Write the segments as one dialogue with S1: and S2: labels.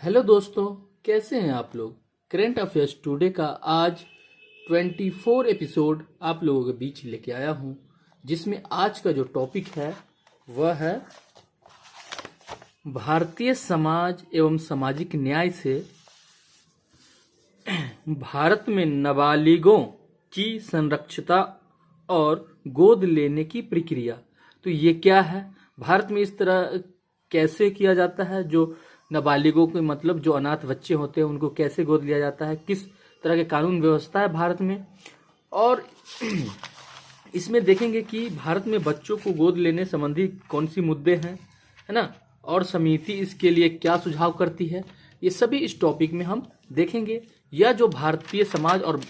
S1: Hello दोस्तों, कैसे हैं आप लोग। करेंट अफेयर्स टुडे का आज 24 एपिसोड आप लोगों के बीच लेके आया हूं, जिसमें आज का जो टॉपिक है वह है भारतीय समाज एवं सामाजिक न्याय से भारत में नाबालिगों की संरक्षिता और गोद लेने की प्रक्रिया। तो ये क्या है, भारत में इस तरह कैसे किया जाता है, जो नाबालिगों के मतलब जो अनाथ बच्चे होते हैं उनको कैसे गोद लिया जाता है, किस तरह के कानून व्यवस्था है भारत में। और इसमें देखेंगे कि भारत में बच्चों को गोद लेने संबंधी कौन सी मुद्दे हैं, है ना, और समिति इसके लिए क्या सुझाव करती है। ये सभी इस टॉपिक में हम देखेंगे। यह जो भारतीय समाज और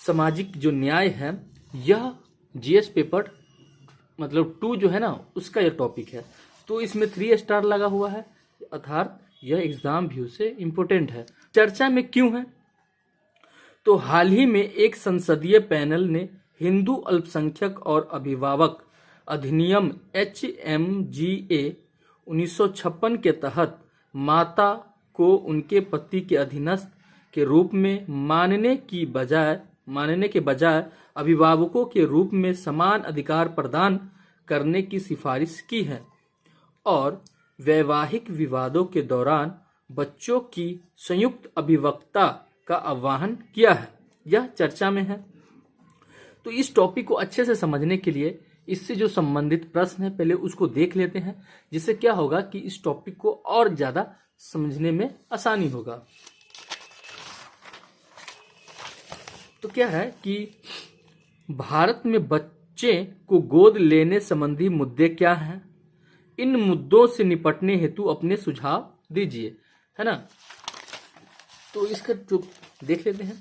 S1: सामाजिक जो न्याय है, यह जीएस पेपर मतलब 2 जो है ना, उसका यह टॉपिक है। तो इसमें 3 स्टार लगा हुआ है, अर्थात यह एग्जाम व्यू से इम्पोर्टेंट है। चर्चा में क्यों है, तो हाल ही में एक संसदीय पैनल ने हिंदू अल्पसंख्यक और अभिभावक अधिनियम HMGA 1956 के तहत माता को उनके पति के अधीनस्थ के रूप में मानने के बजाय अभिभावकों के रूप में समान अधिकार प्रदान करने की सिफारिश की है और वैवाहिक विवादों के दौरान बच्चों की संयुक्त अभिव्यक्ता का आह्वान किया है। यह चर्चा में है। तो इस टॉपिक को अच्छे से समझने के लिए इससे जो संबंधित प्रश्न है पहले उसको देख लेते हैं, जिससे क्या होगा कि इस टॉपिक को और ज्यादा समझने में आसानी होगा। तो क्या है कि भारत में बच्चे को गोद लेने संबंधी मुद्दे क्या हैं, इन मुद्दों से निपटने हेतु अपने सुझाव दीजिए, है ना। तो इसका जो देख लेते हैं।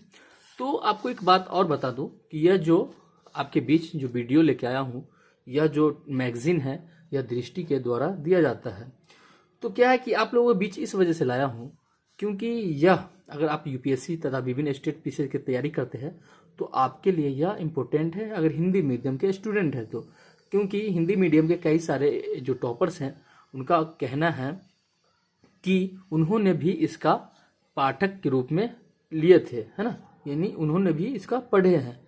S1: तो आपको एक बात और बता दूं कि यह जो आपके बीच जो वीडियो लेके आया हूं, यह जो मैगजीन है यह दृष्टि के द्वारा दिया जाता है। तो क्या है कि आप लोगों के बीच इस वजह से लाया हूं क्योंकि यह अगर आप यूपीएससी तथा विभिन्न स्टेट पीसीएस की तैयारी करते हैं तो आपके लिए यह इम्पोर्टेंट है, अगर हिंदी मीडियम के स्टूडेंट है तो। क्योंकि हिंदी मीडियम के कई सारे जो टॉपर्स हैं उनका कहना है कि उन्होंने भी इसका पाठक के रूप में लिए थे, है ना, यानी उन्होंने भी इसका पढ़े हैं,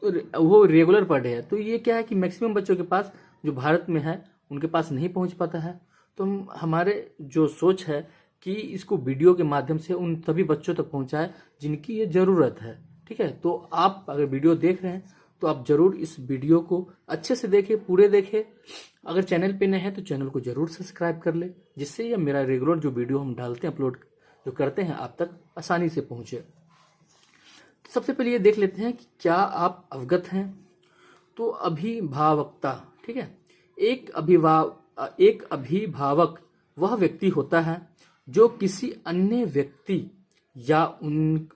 S1: तो वो रेगुलर पढ़े हैं। तो ये क्या है कि मैक्सिमम बच्चों के पास जो भारत में है उनके पास नहीं पहुंच पाता है। तो हमारे जो सोच है कि इसको वीडियो के माध्यम से उन सभी बच्चों तक पहुंचाए जिनकी ये जरूरत है। ठीक है, तो आप अगर वीडियो देख रहे हैं तो आप जरूर इस वीडियो को अच्छे से देखें, पूरे देखें। अगर चैनल पे नए हैं तो चैनल को जरूर सब्सक्राइब कर ले, जिससे ये मेरा रेगुलर जो वीडियो हम डालते हैं, अपलोड जो करते हैं, आप तक आसानी से पहुंचे। तो सबसे पहले ये देख लेते हैं कि क्या आप अवगत हैं। तो अभिभावकता, ठीक है, एक अभिभावक वह व्यक्ति होता है जो किसी अन्य व्यक्ति या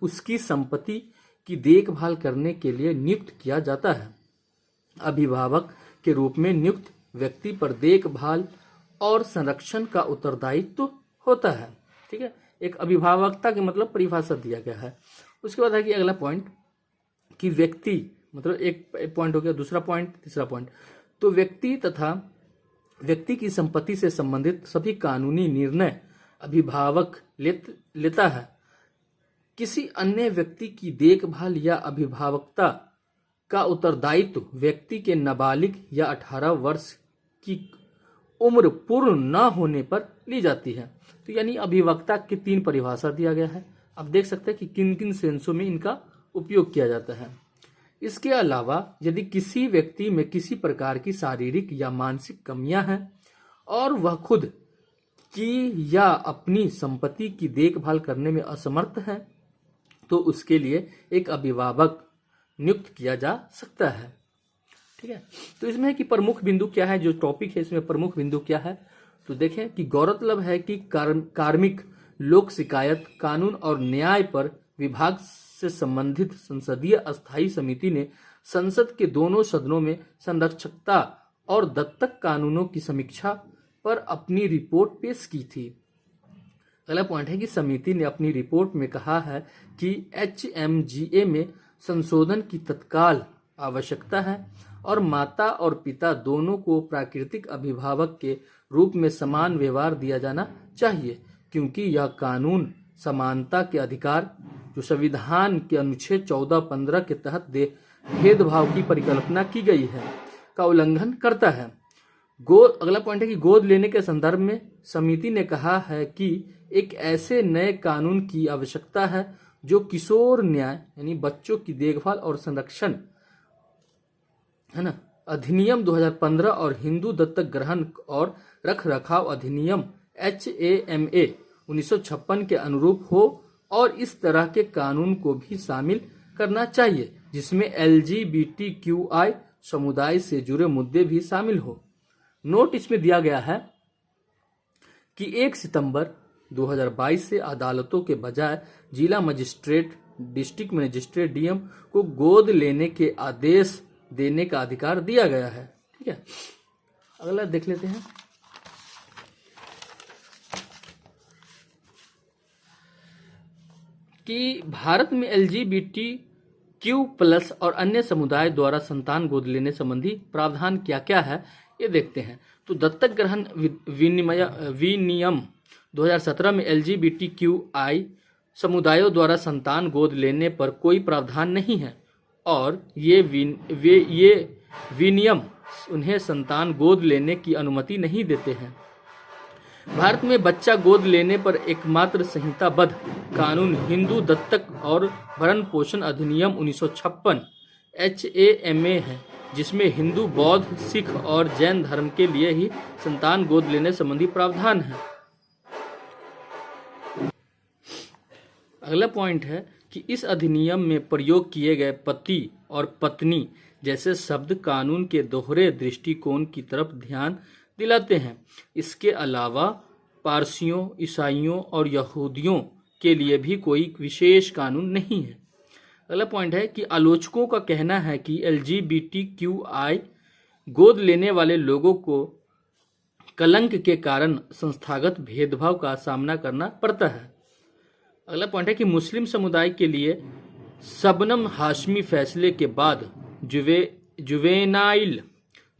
S1: उसकी संपत्ति की देखभाल करने के लिए नियुक्त किया जाता है। अभिभावक के रूप में नियुक्त व्यक्ति पर देखभाल और संरक्षण का उत्तरदायित्व होता है। ठीक है, एक अभिभावकता के मतलब परिभाषा दिया गया है। उसके बाद है कि अगला पॉइंट कि व्यक्ति मतलब एक पॉइंट हो गया, दूसरा पॉइंट, तीसरा पॉइंट। तो व्यक्ति तथा व्यक्ति की संपत्ति से संबंधित सभी कानूनी निर्णय अभिभावक लेता है। किसी अन्य व्यक्ति की देखभाल या अभिभावकता का उत्तरदायित्व व्यक्ति के नाबालिग या 18 वर्ष की उम्र पूर्ण न होने पर ली जाती है। तो यानी अभिभावकता की 3 परिभाषा दिया गया है। अब देख सकते हैं कि किन किन सेंसों में इनका उपयोग किया जाता है। इसके अलावा यदि किसी व्यक्ति में किसी प्रकार की शारीरिक या मानसिक कमियां हैं और वह खुद की या अपनी संपत्ति की देखभाल करने में असमर्थ है तो उसके लिए एक अभिभावक नियुक्त किया जा सकता है। ठीक है, तो इसमें है कि प्रमुख बिंदु क्या है, जो टॉपिक है इसमें प्रमुख बिंदु क्या है। तो देखें कि गौरतलब है कि कार्मिक लोक शिकायत कानून और न्याय पर विभाग से संबंधित संसदीय अस्थायी समिति ने संसद के दोनों सदनों में संरक्षकता और दत्तक कानूनों की समीक्षा पर अपनी रिपोर्ट पेश की थी। अगला पॉइंट है कि समिति ने अपनी रिपोर्ट में कहा है कि HMGA में संशोधन की तत्काल आवश्यकता है और माता और पिता दोनों को प्राकृतिक अभिभावक के रूप में समान व्यवहार दिया जाना चाहिए। क्योंकि यह कानून समानता के अधिकार जो संविधान के अनुच्छेद 14-15 के तहत भेदभाव की परिकल्पना की गई है का उल्लंघन करता है। अगला पॉइंट है कि गोद लेने के संदर्भ में समिति ने कहा है कि एक ऐसे नए कानून की आवश्यकता है जो किशोर न्याय यानी बच्चों की देखभाल और संरक्षण है ना अधिनियम 2015 और हिंदू दत्तक ग्रहण और रख रखाव अधिनियम HAMA 1956 के अनुरूप हो और इस तरह के कानून को भी शामिल करना चाहिए जिसमें LGBTQI समुदाय से जुड़े मुद्दे भी शामिल हो। नोट इसमें दिया गया है कि 1 सितंबर 2022 से अदालतों के बजाय जिला मजिस्ट्रेट डिस्ट्रिक्ट मजिस्ट्रेट DM को गोद लेने के आदेश देने का अधिकार दिया गया है। ठीक है, अगला देख लेते हैं कि भारत में LGBTQ+ और अन्य समुदाय द्वारा संतान गोद लेने संबंधी प्रावधान क्या क्या है ये देखते हैं। तो दत्तक ग्रहण विनियम 2017 में LGBTQI समुदायों द्वारा संतान गोद लेने पर कोई प्रावधान नहीं है और ये विनियम उन्हें संतान गोद लेने की अनुमति नहीं देते हैं। भारत में बच्चा गोद लेने पर एकमात्र संहिताबद्ध कानून हिंदू दत्तक और भरण पोषण अधिनियम 1956 HAMA है जिसमें हिंदू, बौद्ध, सिख और जैन धर्म के लिए ही संतान गोद लेने संबंधी प्रावधान है। अगला पॉइंट है कि इस अधिनियम में प्रयोग किए गए पति और पत्नी जैसे शब्द कानून के दोहरे दृष्टिकोण की तरफ ध्यान दिलाते हैं। इसके अलावा पारसियों, ईसाइयों और यहूदियों के लिए भी कोई विशेष कानून नहीं है। अगला पॉइंट है कि आलोचकों का कहना है कि LGBTQI गोद लेने वाले लोगों को कलंक के कारण संस्थागत भेदभाव का सामना करना पड़ता है। अगला पॉइंट है कि मुस्लिम समुदाय के लिए शबनम हाशमी फैसले के बाद juvenile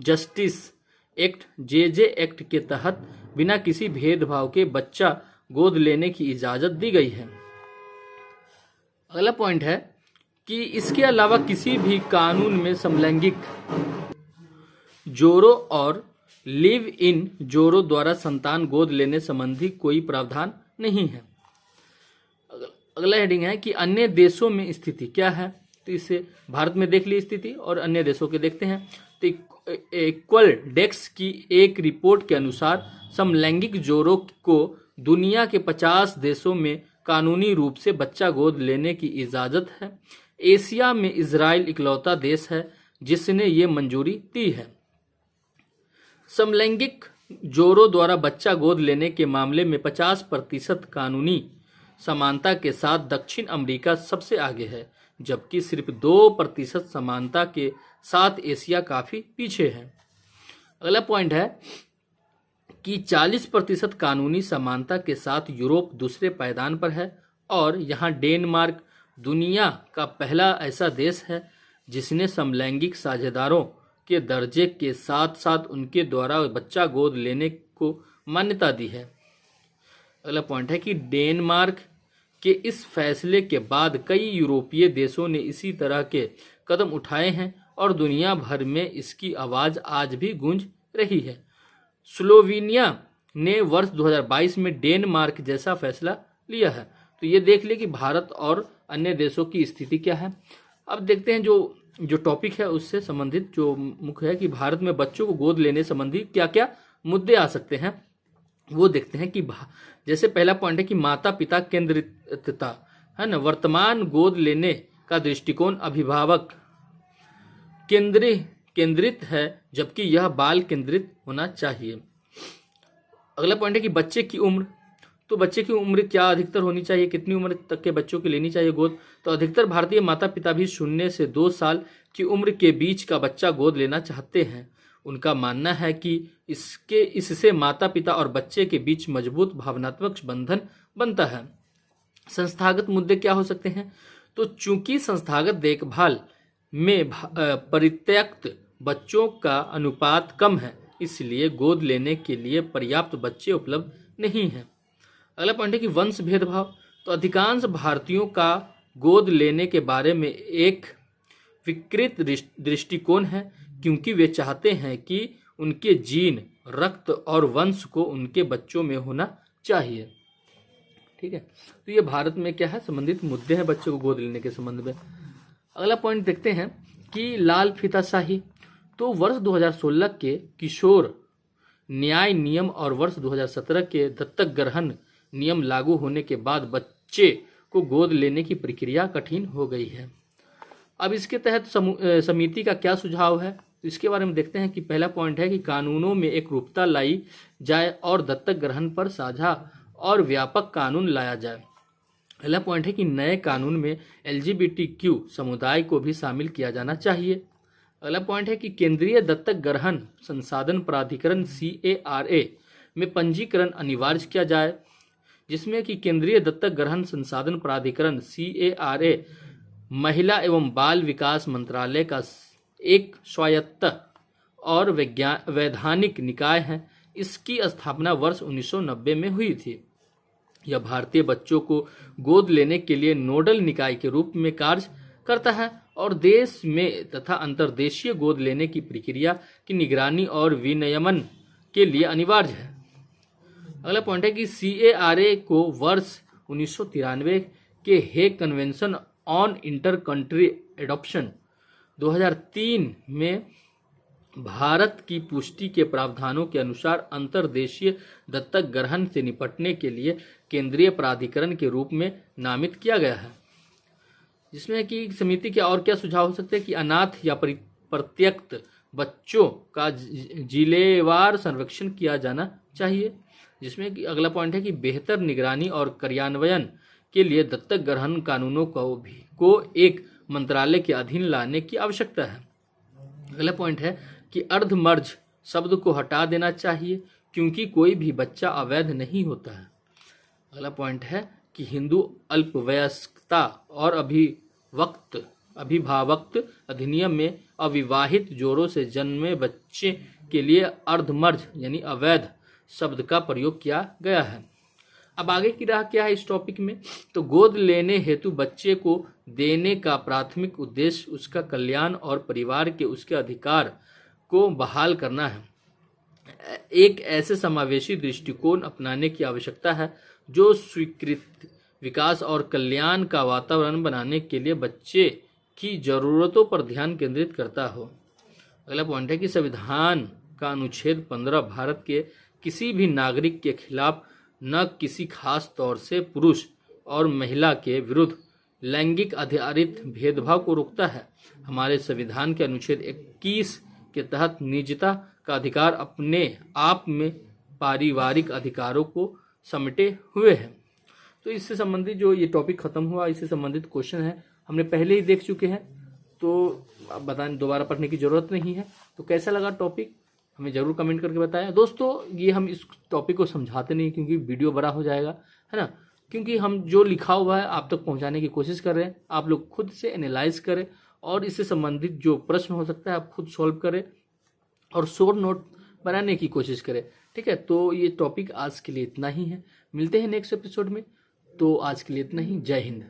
S1: justice act JJ act के तहत बिना किसी भेदभाव के बच्चा गोद लेने की इजाजत दी गई है। अगला पॉइंट है कि इसके अलावा किसी भी कानून में समलैंगिक जोड़ों और लिव इन जोड़ों द्वारा संतान गोद लेने संबंधी कोई प्रावधान नहीं है। अगला हेडिंग है कि अन्य देशों में स्थिति क्या है। तो इससे भारत में देख ली स्थिति और अन्य देशों के देखते हैं। तो इक्वल डेस्क की एक रिपोर्ट के अनुसार समलैंगिक जोड़ों को दुनिया के 50 देशों में कानूनी रूप से बच्चा गोद लेने की इजाजत है। एशिया में इजराइल इकलौता देश है जिसने ये मंजूरी दी है। समलैंगिक जोड़ों द्वारा बच्चा गोद लेने के मामले में 50% कानूनी समानता के साथ दक्षिण अमेरिका सबसे आगे है, जबकि सिर्फ 2% समानता के साथ एशिया काफी पीछे है। अगला पॉइंट है कि 40% कानूनी समानता के साथ यूरोप दूसरे पायदान पर है और यहाँ डेनमार्क दुनिया का पहला ऐसा देश है जिसने समलैंगिक साझेदारों के दर्जे के साथ साथ उनके द्वारा बच्चा गोद लेने को मान्यता दी है। अगला पॉइंट है कि डेनमार्क के इस फैसले के बाद कई यूरोपीय देशों ने इसी तरह के कदम उठाए हैं और दुनिया भर में इसकी आवाज़ आज भी गूंज रही है। स्लोवेनिया ने वर्ष 2022 में डेनमार्क जैसा फैसला लिया है। तो ये देख ले कि भारत और अन्य देशों की स्थिति क्या है। अब देखते हैं जो टॉपिक है उससे संबंधित जो मुख्य है कि भारत में बच्चों को गोद लेने संबंधी क्या क्या मुद्दे आ सकते हैं वो देखते हैं। कि जैसे पहला पॉइंट है कि माता पिता केंद्रितता है ना। वर्तमान गोद लेने का दृष्टिकोण अभिभावक केंद्रित है जबकि यह बाल केंद्रित होना चाहिए। अगला पॉइंट है कि बच्चे की उम्र। तो बच्चे की उम्र क्या अधिकतर होनी चाहिए, कितनी उम्र तक के बच्चों की लेनी चाहिए गोद। तो अधिकतर भारतीय माता पिता भी 0 से 2 साल की उम्र के बीच का बच्चा गोद लेना चाहते हैं। उनका मानना है कि इससे माता पिता और बच्चे के बीच मजबूत भावनात्मक बंधन बनता है। संस्थागत मुद्दे क्या हो सकते हैं। तो चूंकि संस्थागत देखभाल में परित्यक्त बच्चों का अनुपात कम है इसलिए गोद लेने के लिए पर्याप्त बच्चे उपलब्ध नहीं हैं। अगला पॉइंट है कि वंश भेदभाव। तो अधिकांश भारतीयों का गोद लेने के बारे में एक विकृत दृष्टिकोण है, क्योंकि वे चाहते हैं कि उनके जीन, रक्त और वंश को उनके बच्चों में होना चाहिए। ठीक है, तो ये भारत में क्या है, संबंधित मुद्दे हैं बच्चों को गोद लेने के संबंध में। अगला पॉइंट देखते हैं कि लाल फीताशाही। तो वर्ष 2016 के किशोर न्याय नियम और वर्ष 2017 के दत्तक ग्रहण नियम लागू होने के बाद बच्चे को गोद लेने की प्रक्रिया कठिन हो गई है। अब इसके तहत समिति का क्या सुझाव है, तो इसके बारे में देखते हैं कि पहला पॉइंट है कि कानूनों में एक रूपता लाई जाए और दत्तक ग्रहण पर साझा और व्यापक कानून लाया जाए। अगला पॉइंट है कि नए कानून में LGBTQ समुदाय को भी शामिल किया जाना चाहिए। अगला पॉइंट है कि केंद्रीय दत्तक ग्रहण संसाधन प्राधिकरण CARA में पंजीकरण अनिवार्य किया जाए, जिसमें कि केंद्रीय दत्तक ग्रहण संसाधन प्राधिकरण CARA महिला एवं बाल विकास मंत्रालय का एक स्वायत्त और वैधानिक निकाय है। इसकी स्थापना वर्ष 1990 में हुई थी। यह भारतीय बच्चों को गोद लेने के लिए नोडल निकाय के रूप में कार्य करता है और देश में तथा अंतर्देशीय गोद लेने की प्रक्रिया की निगरानी और विनियमन के लिए अनिवार्य है। अगला पॉइंट है कि CARA को वर्ष 1993 के Hague convention on inter country adoption 2003 में भारत की पुष्टि के प्रावधानों के अनुसार अंतर्देशीय दत्तक ग्रहण से निपटने के लिए केंद्रीय प्राधिकरण के रूप में नामित किया गया है, जिसमें कि समिति के और क्या सुझाव हो सकते हैं कि अनाथ या परित्यक्त बच्चों का जिलेवार संरक्षण किया जाना चाहिए, जिसमें कि अगला पॉइंट है कि बेहतर निगरानी और कार्यान्वयन के लिए दत्तक ग्रहण कानूनों को एक मंत्रालय के अधीन लाने की आवश्यकता है। अगला पॉइंट है कि अर्धमर्ज शब्द को हटा देना चाहिए, क्योंकि कोई भी बच्चा अवैध नहीं होता है। अगला पॉइंट है कि हिंदू अल्पवयस्कता और अभिभावक अधिनियम में अविवाहित जोड़ों से जन्मे बच्चे के लिए अर्धमर्ज यानी अवैध शब्द का प्रयोग किया गया है। अब आगे की राह क्या है इस टॉपिक में, तो गोद लेने हेतु बच्चे को देने का प्राथमिक उद्देश्य उसका कल्याण और परिवार के उसके अधिकार को बहाल करना है। एक ऐसे समावेशी दृष्टिकोण अपनाने की आवश्यकता है जो स्वीकृत विकास और कल्याण का वातावरण बनाने के लिए बच्चे की जरूरतों पर ध्यान केंद्रित करता हो। अगला पॉइंट है कि संविधान का अनुच्छेद 15 भारत के किसी भी नागरिक के खिलाफ न किसी खास तौर से पुरुष और महिला के विरुद्ध लैंगिक आधारित भेदभाव को रोकता है। हमारे संविधान के अनुच्छेद 21 के तहत निजता का अधिकार अपने आप में पारिवारिक अधिकारों को समेटे हुए है। तो इससे संबंधित जो ये टॉपिक खत्म हुआ, इससे संबंधित क्वेश्चन है हमने पहले ही देख चुके हैं, तो अब बताने दोबारा पढ़ने की जरूरत नहीं है। तो कैसा लगा टॉपिक हमें जरूर कमेंट करके बताया। दोस्तों ये हम इस टॉपिक को समझाते नहीं क्योंकि वीडियो बड़ा हो जाएगा, है ना, क्योंकि हम जो लिखा हुआ है आप तक पहुंचाने की कोशिश कर रहे हैं। आप लोग खुद से एनालाइज करें और इससे संबंधित जो प्रश्न हो सकता है आप खुद सॉल्व करें और शॉर्ट नोट बनाने की कोशिश करें। ठीक है, तो ये टॉपिक आज के लिए इतना ही है। मिलते हैं नेक्स्ट एपिसोड में। तो आज के लिए इतना ही। जय हिंद।